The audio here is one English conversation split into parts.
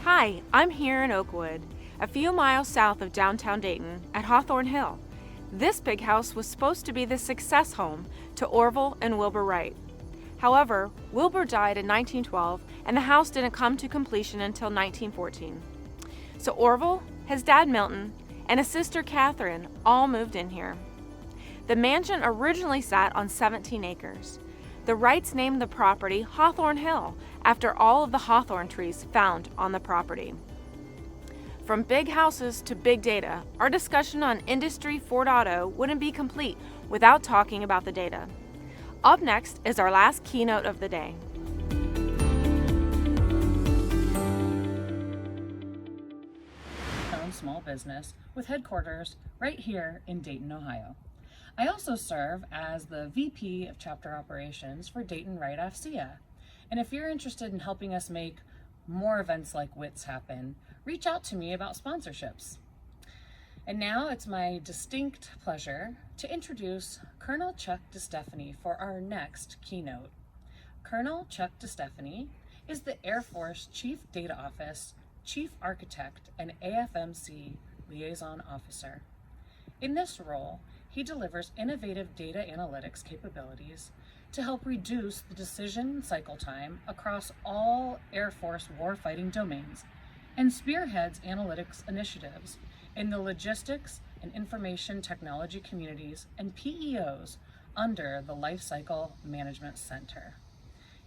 Hi, I'm here in Oakwood, a few miles south of downtown Dayton at Hawthorne Hill. This big house was supposed to be the success home to Orville and Wilbur Wright. However, Wilbur died in 1912 and the house didn't come to completion until 1914. So Orville, his dad Milton, and his sister Catherine all moved in here. The mansion originally sat on 17 acres. The Wrights named the property Hawthorne Hill after all of the hawthorn trees found on the property. From big houses to big data, our discussion on Industry 4.0 wouldn't be complete without talking about the data. Up next is our last keynote of the day. Own small business with headquarters right here in Dayton, Ohio. I also serve as the VP of Chapter Operations for Dayton-Wright FCA. And if you're interested in helping us make more events like WITS happen, reach out to me about sponsorships. And now it's my distinct pleasure to introduce Colonel Chuck DeStefani for our next keynote. Colonel Chuck DeStefani is the Air Force Chief Data Office, Chief Architect, and AFMC Liaison Officer. In this role, he delivers innovative data analytics capabilities to help reduce the decision cycle time across all Air Force warfighting domains and spearheads analytics initiatives in the logistics and information technology communities and PEOs under the Lifecycle Management Center.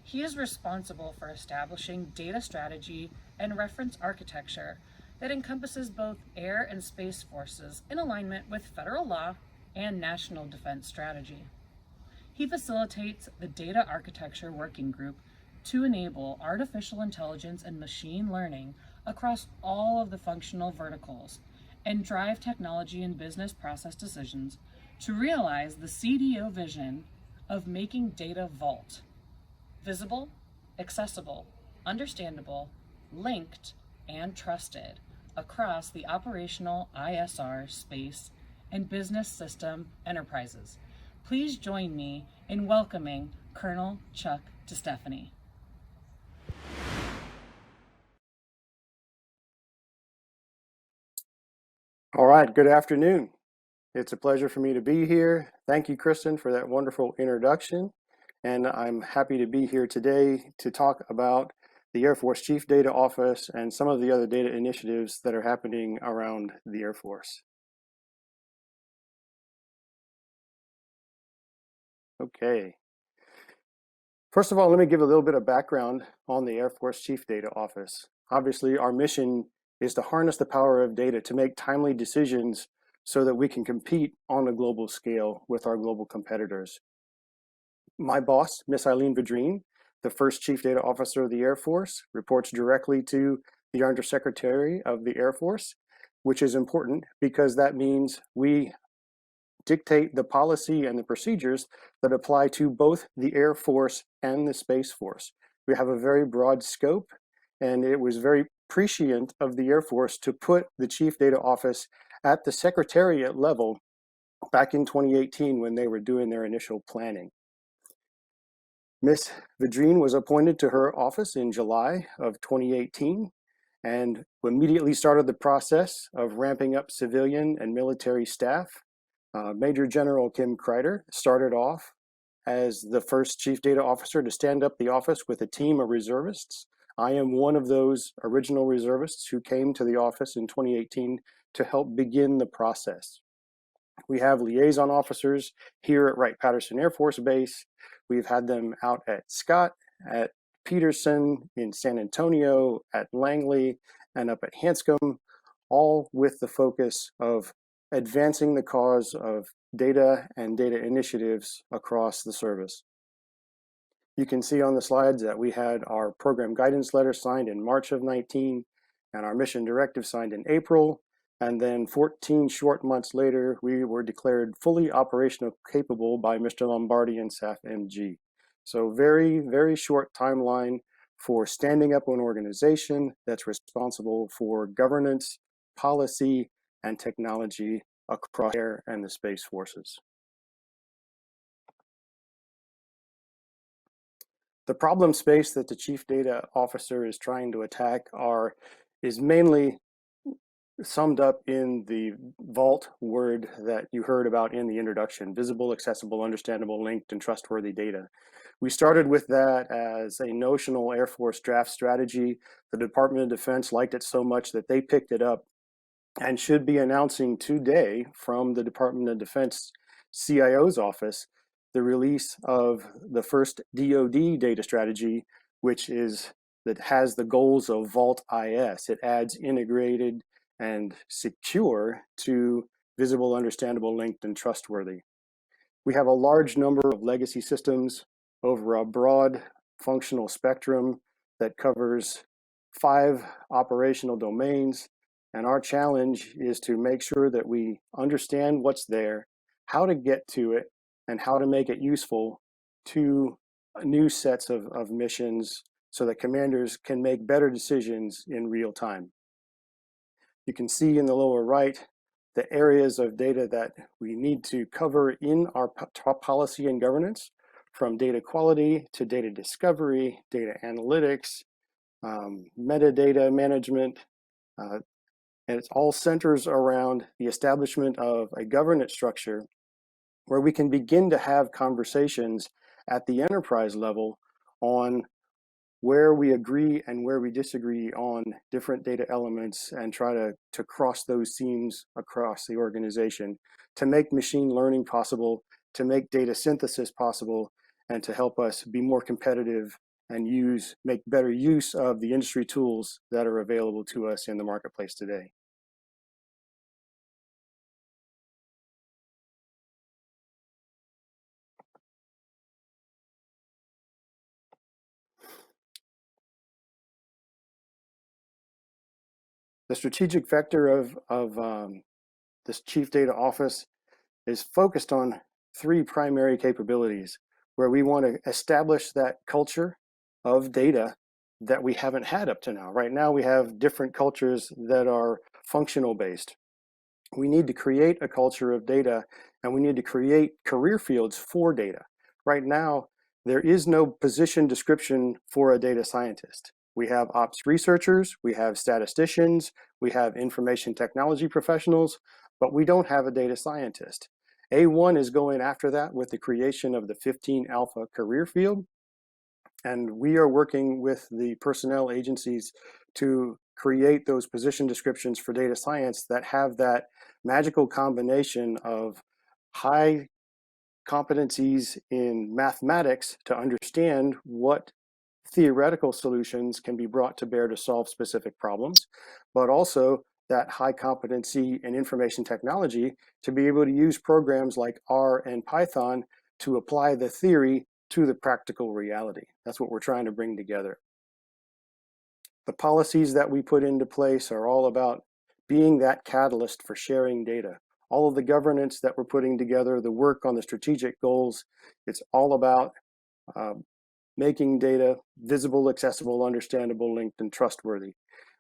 He is responsible for establishing data strategy and reference architecture that encompasses both air and space forces in alignment with federal law and national defense strategy. He facilitates the Data Architecture Working Group to enable artificial intelligence and machine learning across all of the functional verticals and drive technology and business process decisions to realize the CDO vision of making data vault visible, accessible, understandable, linked, and trusted across the operational ISR space and business system enterprises. Please join me in welcoming Colonel Chuck DeStefani. All right, good afternoon. It's a pleasure for me to be here. Thank you, Kristen, for that wonderful introduction. And I'm happy to be here today to talk about the Air Force Chief Data Office and some of the other data initiatives that are happening around the Air Force. Okay. First of all, let me give a little bit of background on the Air Force Chief Data Office. Obviously, our mission is to harness the power of data to make timely decisions so that we can compete on a global scale with our global competitors. My boss, Miss Eileen Vadrine, the first Chief Data Officer of the Air Force, reports directly to the Undersecretary of the Air Force, which is important because that means we dictate the policy and the procedures that apply to both the Air Force and the Space Force. We have a very broad scope, and it was very prescient of the Air Force to put the Chief Data Office at the Secretariat level back in 2018 when they were doing their initial planning. Ms. Vadrine was appointed to her office in July of 2018 and immediately started the process of ramping up civilian and military staff. Major General Kim Kreider started off as the first Chief Data Officer to stand up the office with a team of reservists. I am one of those original reservists who came to the office in 2018 to help begin the process. We have liaison officers here at Wright-Patterson Air Force Base. We've had them out at Scott, at Peterson, in San Antonio, at Langley, and up at Hanscom, all with the focus of advancing the cause of data and data initiatives across the service. You can see on the slides that we had our program guidance letter signed in March of 19 and our mission directive signed in April. And then 14 short months later, we were declared fully operational capable by Mr. Lombardi and SAF MG. So very, very short timeline for standing up an organization that's responsible for governance, policy, and technology across air and the space forces. The problem space that the Chief Data Officer is trying to attack are is mainly summed up in the vault word that you heard about in the introduction: visible, accessible, understandable, linked, and trustworthy data. We started with that as a notional Air Force draft strategy. The Department of Defense liked it so much that they picked it up and should be announcing today from the Department of Defense CIO's office the release of the first DoD data strategy, which is that has the goals of Vault IS. It adds integrated and secure to visible, understandable, linked, and trustworthy. We have a large number of legacy systems over a broad functional spectrum that covers 5 operational domains. And our challenge is to make sure that we understand what's there, how to get to it, and how to make it useful to new sets of missions so that commanders can make better decisions in real time. You can see in the lower right the areas of data that we need to cover in our top policy and governance, from data quality to data discovery, data analytics, metadata management, and it all centers around the establishment of a governance structure where we can begin to have conversations at the enterprise level on where we agree and where we disagree on different data elements, and try to cross those seams across the organization to make machine learning possible, to make data synthesis possible, and to help us be more competitive and make better use of the industry tools that are available to us in the marketplace today. The strategic vector of this Chief Data Office is focused on 3 primary capabilities, where we want to establish that culture of data that we haven't had up to now. Right now, we have different cultures that are functional based. We need to create a culture of data, and we need to create career fields for data. Right now, there is no position description for a data scientist. We have ops researchers, we have statisticians, we have information technology professionals, but we don't have a data scientist. A1 is going after that with the creation of the 15 Alpha career field, and we are working with the personnel agencies to create those position descriptions for data science that have that magical combination of high competencies in mathematics to understand what theoretical solutions can be brought to bear to solve specific problems, but also that high competency in information technology to be able to use programs like R and Python to apply the theory to the practical reality. That's what we're trying to bring together. The policies that we put into place are all about being that catalyst for sharing data. All of the governance that we're putting together, the work on the strategic goals, it's all about making data visible, accessible, understandable, linked, and trustworthy.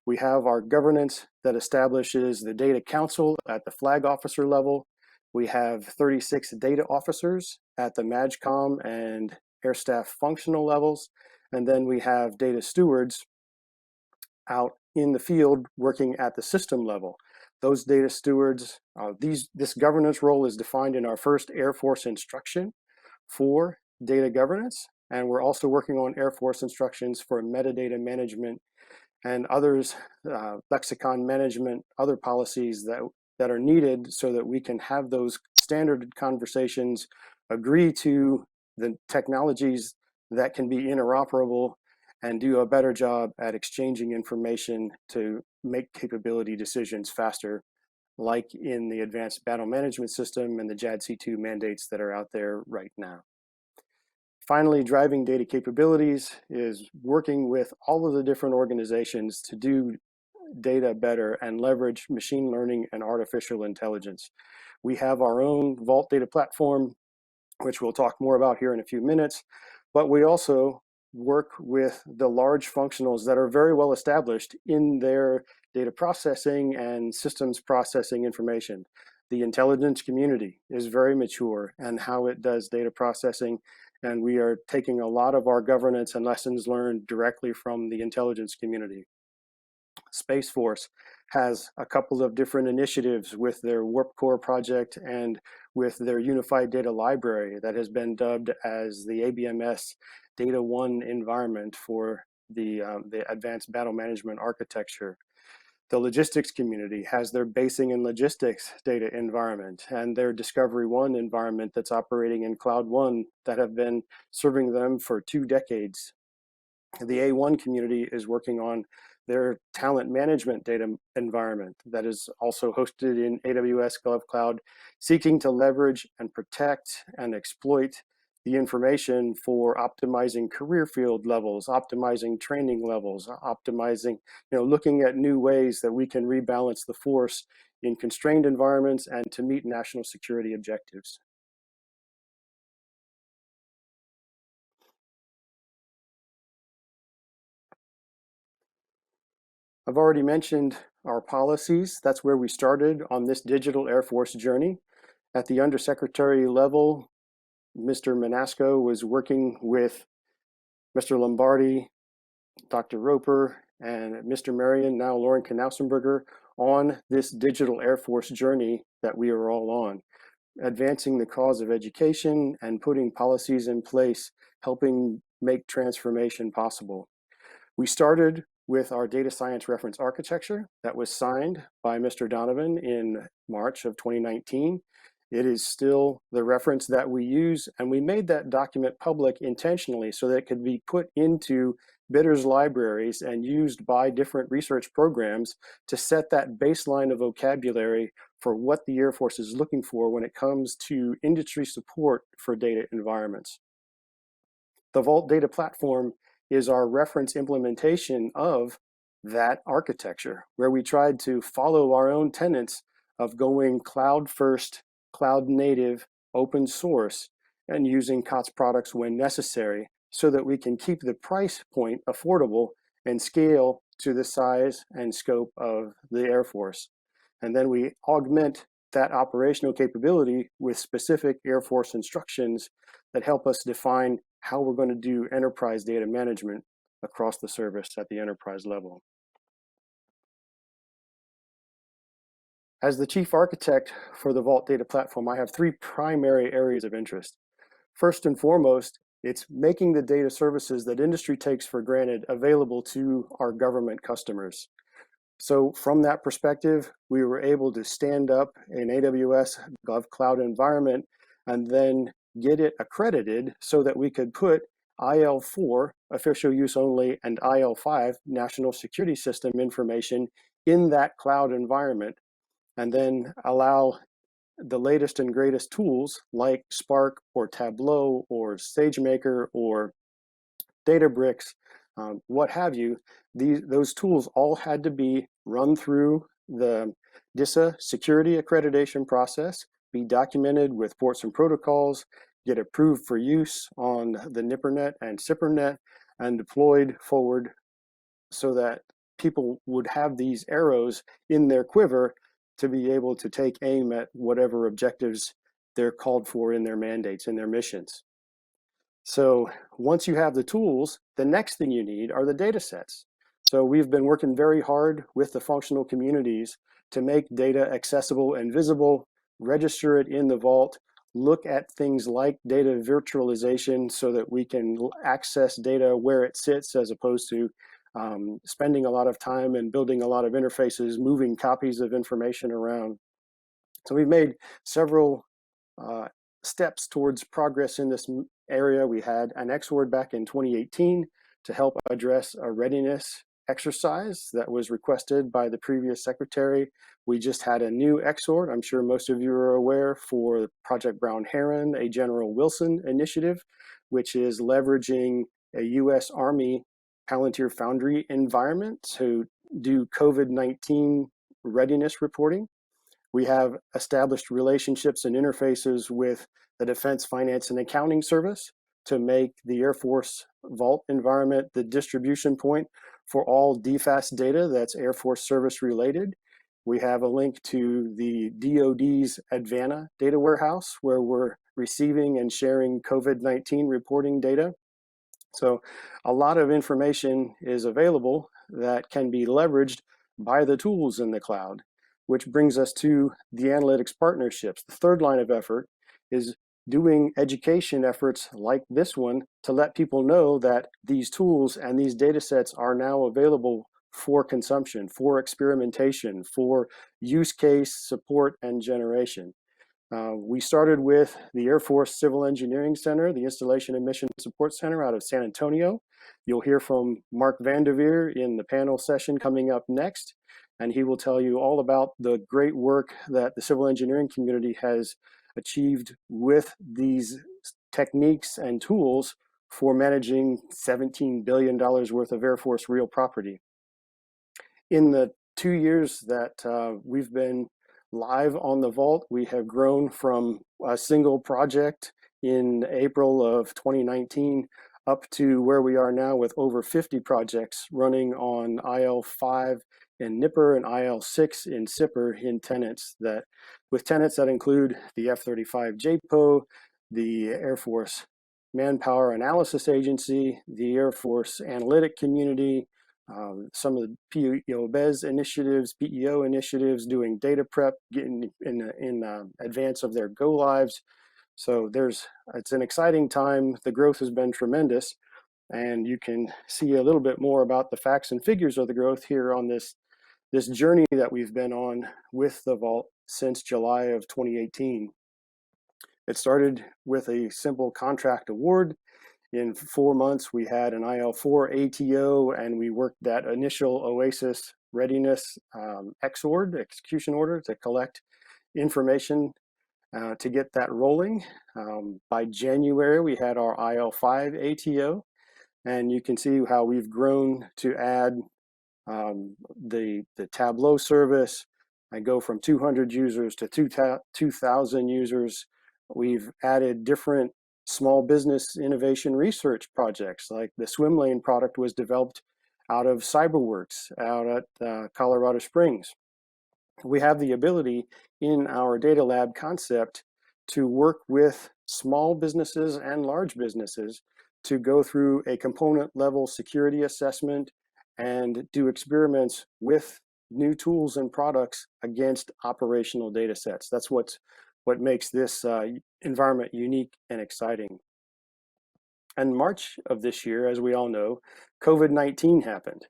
We have our governance that establishes the data council at the flag officer level. We have 36 data officers at the MAGCOM and air staff functional levels. And then we have data stewards out in the field working at the system level. Those data stewards, this governance role is defined in our first Air Force instruction for data governance. And we're also working on Air Force instructions for metadata management and others, lexicon management, other policies that are needed so that we can have those standard conversations, agree to the technologies that can be interoperable, and do a better job at exchanging information to make capability decisions faster, like in the Advanced Battle Management System and the JADC2 mandates that are out there right now. Finally, driving data capabilities is working with all of the different organizations to do data better and leverage machine learning and artificial intelligence. We have our own Vault data platform, which we'll talk more about here in a few minutes, but we also work with the large functionals that are very well established in their data processing and systems processing information. The intelligence community is very mature in how it does data processing, and we are taking a lot of our governance and lessons learned directly from the intelligence community. Space Force has a couple of different initiatives with their Warp Core project and with their Unified Data Library that has been dubbed as the ABMS Data One environment for the Advanced Battle Management Architecture. The logistics community has their basing and logistics data environment and their Discovery One environment that's operating in Cloud One that have been serving them for 2 decades. The A1 community is working on their talent management data environment that is also hosted in AWS GovCloud, seeking to leverage and protect and exploit the information for optimizing career field levels, optimizing training levels, optimizing, looking at new ways that we can rebalance the force in constrained environments and to meet national security objectives. I've already mentioned our policies. That's where we started on this digital Air Force journey. At the undersecretary level, Mr. Manasco was working with Mr. Lombardi, Dr. Roper, and Mr. Marion, now Lauren Knausenberger, on this digital Air Force journey that we are all on, advancing the cause of education and putting policies in place, helping make transformation possible. We started with our data science reference architecture that was signed by Mr. Donovan in March of 2019. It is still the reference that we use, and we made that document public intentionally so that it could be put into bidders' libraries and used by different research programs to set that baseline of vocabulary for what the Air Force is looking for when it comes to industry support for data environments. The Vault Data Platform is our reference implementation of that architecture, where we tried to follow our own tenets of going cloud first, cloud native, open source, and using COTS products when necessary so that we can keep the price point affordable and scale to the size and scope of the Air Force. And then we augment that operational capability with specific Air Force instructions that help us define how we're going to do enterprise data management across the service at the enterprise level. As the chief architect for the Vault Data Platform, I have 3 primary areas of interest. First and foremost, it's making the data services that industry takes for granted available to our government customers. So from that perspective, we were able to stand up an AWS GovCloud environment and then get it accredited so that we could put IL4, official use only, and IL5, national security system information in that cloud environment, and then allow the latest and greatest tools like Spark or Tableau or SageMaker or Databricks, what have you. Those tools all had to be run through the DISA security accreditation process, be documented with ports and protocols, get approved for use on the NIPRNet and SIPRNet, and deployed forward so that people would have these arrows in their quiver to be able to take aim at whatever objectives they're called for in their mandates and their missions. So once you have the tools, the next thing you need are the data sets. So we've been working very hard with the functional communities to make data accessible and visible, register it in the vault, look at things like data virtualization so that we can access data where it sits as opposed to spending a lot of time and building a lot of interfaces, moving copies of information around. So we've made several steps towards progress in this area. We had an XWORD back in 2018 to help address a readiness exercise that was requested by the previous secretary. We just had a new XWORD, I'm sure most of you are aware, for Project Brown Heron, a General Wilson initiative, which is leveraging a U.S. Army Palantir Foundry environment to do COVID-19 readiness reporting. We have established relationships and interfaces with the Defense Finance and Accounting Service to make the Air Force Vault environment the distribution point for all DFAS data that's Air Force service related. We have a link to the DoD's Advana data warehouse where we're receiving and sharing COVID-19 reporting data. So a lot of information is available that can be leveraged buy the tools in the cloud, which brings us to the analytics partnerships. The third line of effort is doing education efforts like this one to let people know that these tools and these data sets are now available for consumption, for experimentation, for use case support and generation. We started with the Air Force Civil Engineering Center, the Installation and Mission Support Center out of San Antonio. You'll hear from Mark Vanderveer in the panel session coming up next, and he will tell you all about the great work that the civil engineering community has achieved with these techniques and tools for managing $17 billion worth of Air Force real property. In the 2 years that we've been live on the Vault, we have grown from a single project in April of 2019 up to where we are now with over 50 projects running on IL5 in NIPR and IL6 in SIPR in tenants with tenants that include the F-35 JPO, the Air Force Manpower Analysis Agency, the Air Force Analytic Community, some of the PEO-BES initiatives, PEO initiatives, doing data prep, getting in advance of their go lives. So it's an exciting time. The growth has been tremendous, and you can see a little bit more about the facts and figures of the growth here on this journey that we've been on with the Vault since July of 2018. It started with a simple contract award. In 4 months, we had an IL4 ATO, and we worked that initial OASIS readiness execution order to collect information to get that rolling. By January, we had our IL5 ATO, and you can see how we've grown to add the Tableau service. I go from 200 users to 2,000 users. We've added different small business innovation research projects, like the swim lane product was developed out of CyberWorks out at Colorado Springs. We have the ability in our data lab concept to work with small businesses and large businesses to go through a component level security assessment and do experiments with new tools and products against operational data sets. That's what makes this environment unique and exciting. And March of this year, as we all know, COVID-19 happened.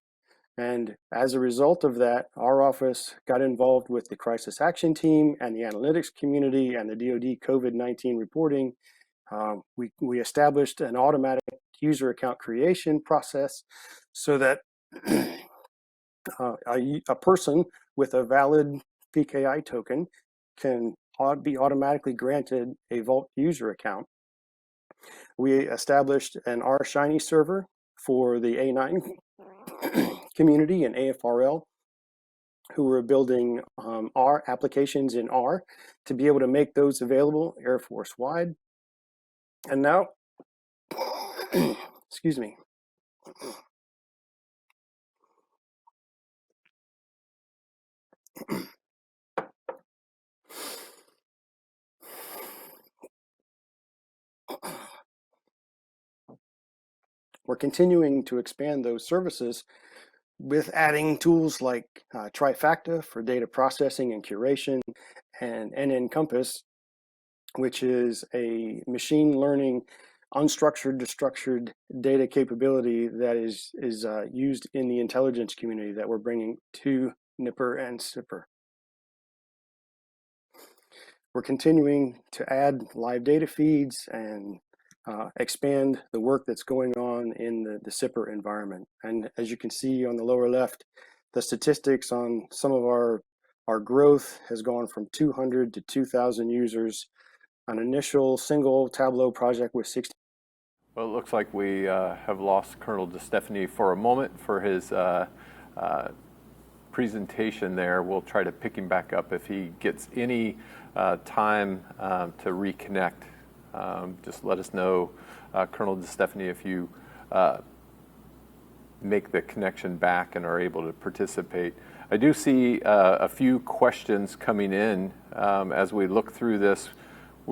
And as a result of that, our office got involved with the crisis action team and the analytics community and the DoD COVID-19 reporting. We established an automatic user account creation process so that a person with a valid PKI token can be automatically granted a Vault user account. We established an R Shiny server for the A9 community and AFRL, who were building R applications in R to be able to make those available Air Force wide. And now, excuse me. We're continuing to expand those services with adding tools like Trifacta for data processing and curation, and NNCompass, which is a machine learning unstructured to structured data capability that is used in the intelligence community that we're bringing to NIPR and SIPR. We're continuing to add live data feeds and expand the work that's going on in the SIPR environment. And as you can see on the lower left, the statistics on some of our growth has gone from 200 to 2,000 users. An initial single Tableau project with 60. Well, it looks like we have lost Colonel DeStefani for a moment for his presentation there. We'll try to pick him back up if he gets any time to reconnect. Just let us know, Colonel DeStefani, if you make the connection back and are able to participate. I do see a few questions coming in as we look through this.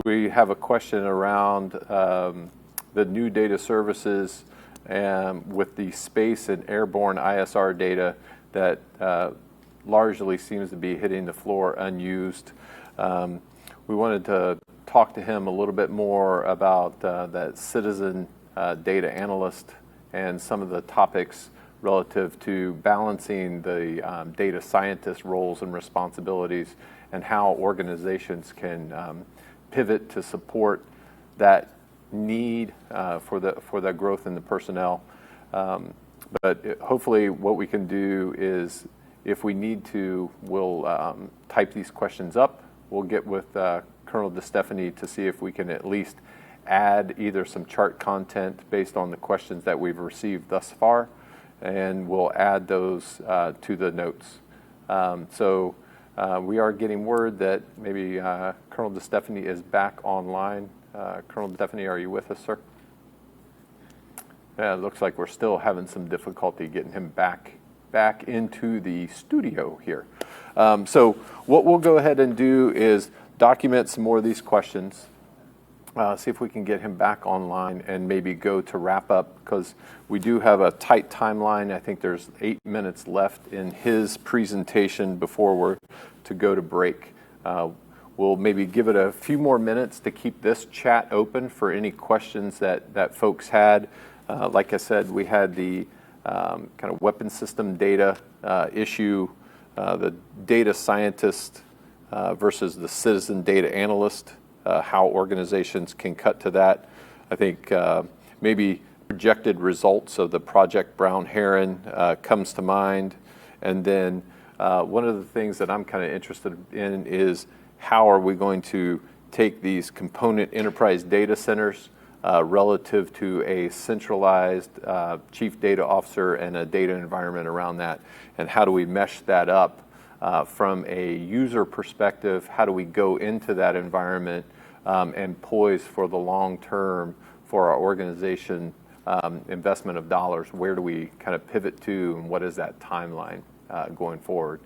We have a question around the new data services with the space and airborne ISR data that largely seems to be hitting the floor unused. We wanted to talk to him a little bit more about that citizen data analyst and some of the topics relative to balancing the data scientist roles and responsibilities, and how organizations can pivot to support that need for the growth in the personnel. But hopefully what we can do is, if we need to, we'll type these questions up. We'll get with Colonel DeStefani to see if we can at least add either some chart content based on the questions that we've received thus far, and we'll add those to the notes. So we are getting word that maybe Colonel DeStefani is back online. Colonel DeStefani, are you with us, sir? Yeah, it looks like we're still having some difficulty getting him back into the studio here. So what we'll go ahead and do is document some more of these questions, see if we can get him back online, and maybe go to wrap up, because we do have a tight timeline. I think there's 8 minutes left in his presentation before we're to go to break. We'll maybe give it a few more minutes to keep this chat open for any questions that folks had. Like I said, we had the kind of weapon system data issue, the data scientist versus the citizen data analyst, how organizations can cut to that. I think maybe projected results of the Project Brown Heron comes to mind. And then one of the things that I'm kind of interested in is, how are we going to take these component enterprise data centers relative to a centralized chief data officer and a data environment around that, and how do we mesh that up from a user perspective? How do we go into that environment and poise for the long term for our organization investment of dollars? Where do we kind of pivot to, and what is that timeline going forward?